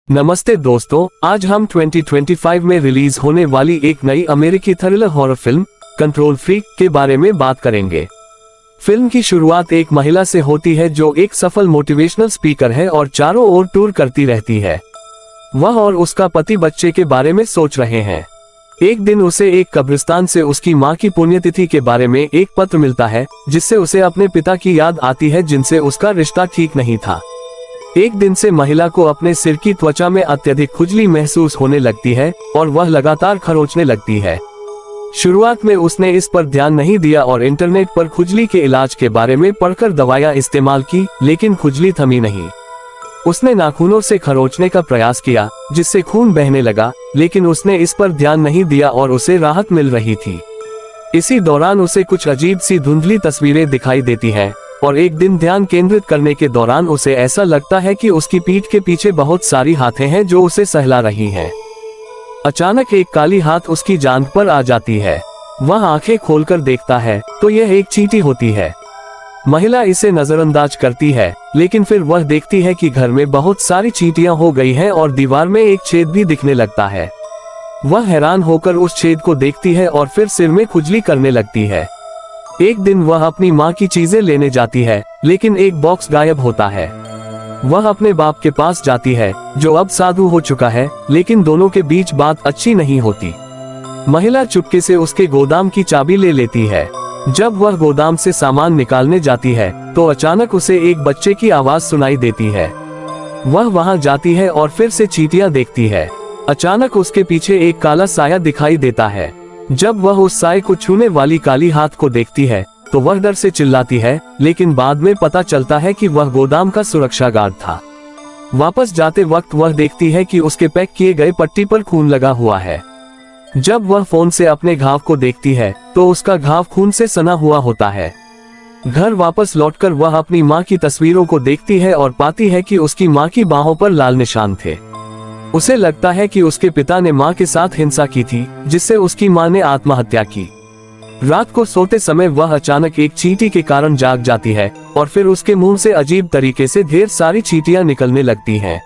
नमस्ते दोस्तों, आज हम 2025 में रिलीज होने वाली एक नई अमेरिकी thriller horror film control freak के बारे में बात करेंगे। फिल्म की शुरुआत एक महिला से होती है जो एक सफल मोटिवेशनल स्पीकर है और चारों ओर टूर करती रहती है। वह और उसका पति बच्चे के बारे में सोच रहे हैं। एक दिन उसे एक कब्रिस्तान से उसकी मां की पुण्यतिथि के बारे में एक पत्र मिलता है, जिससे उसे अपने पिता की याद आती है जिनसे उसका रिश्ता ठीक नहीं था। एक दिन से महिला को अपने सिर की त्वचा में अत्यधिक खुजली महसूस होने लगती है और वह लगातार खरोंचने लगती है। शुरुआत में उसने इस पर ध्यान नहीं दिया और इंटरनेट पर खुजली के इलाज के बारे में पढ़कर दवाइयां इस्तेमाल की, लेकिन खुजली थमी नहीं। उसने नाखूनों से खरोंचने का प्रयास किया, जिससे खून बहने लगा, लेकिन उसने इस पर ध्यान नहीं दिया और उसे राहत मिल रही थी। इसी दौरान उसे कुछ अजीब सी धुंधली तस्वीरें दिखाई देती हैं और एक दिन ध्यान केंद्रित करने के दौरान उसे ऐसा लगता है कि उसकी पीठ के पीछे बहुत सारी हाथें हैं जो उसे सहला रही हैं। अचानक एक काली हाथ उसकी जांघ पर आ जाती है। वह आंखें खोलकर देखता है तो यह एक चींटी होती है। महिला इसे नजरअंदाज करती है, लेकिन फिर वह देखती है कि घर में बहुत सारी चींटियां हो गई हैं और दीवार में एक छेद भी दिखने लगता है। वह हैरान होकर उस छेद को देखती है और फिर सिर में खुजली करने लगती है। एक दिन वह अपनी मां की चीजें लेने जाती है, लेकिन एक बॉक्स गायब होता है। वह अपने बाप के पास जाती है, जो अब साधु हो चुका है, लेकिन दोनों के बीच बात अच्छी नहीं होती। महिला चुपके से उसके गोदाम की चाबी ले लेती है। जब वह गोदाम से सामान निकालने जाती है तो अचानक उसे एक बच्चे की आवाज सुनाई देती है। वह वहां जाती है और फिर से चींटियां देखती है। अचानक उसके पीछे एक काला साया दिखाई देता है। जब वह उस साए को छूने वाली काली हाथ को देखती है तो वह डर से चिल्लाती है, लेकिन बाद में पता चलता है कि वह गोदाम का सुरक्षा गार्ड था। वापस जाते वक्त वह देखती है कि उसके पैक किए गए पट्टी पर खून लगा हुआ है। जब वह फोन से अपने घाव को देखती है तो उसका घाव खून से सना हुआ होता है। घर वापस लौटकर वह अपनी मां की तस्वीरों को देखती है और पाती है कि उसकी मां की बाहों पर लाल निशान थे। उसे लगता है कि उसके पिता ने मां के साथ हिंसा की थी, जिससे उसकी मां ने आत्महत्या की। रात को सोते समय वह अचानक एक चींटी के कारण जाग जाती है और फिर उसके मुंह से अजीब तरीके से ढेर सारी चींटियां निकलने लगती हैं।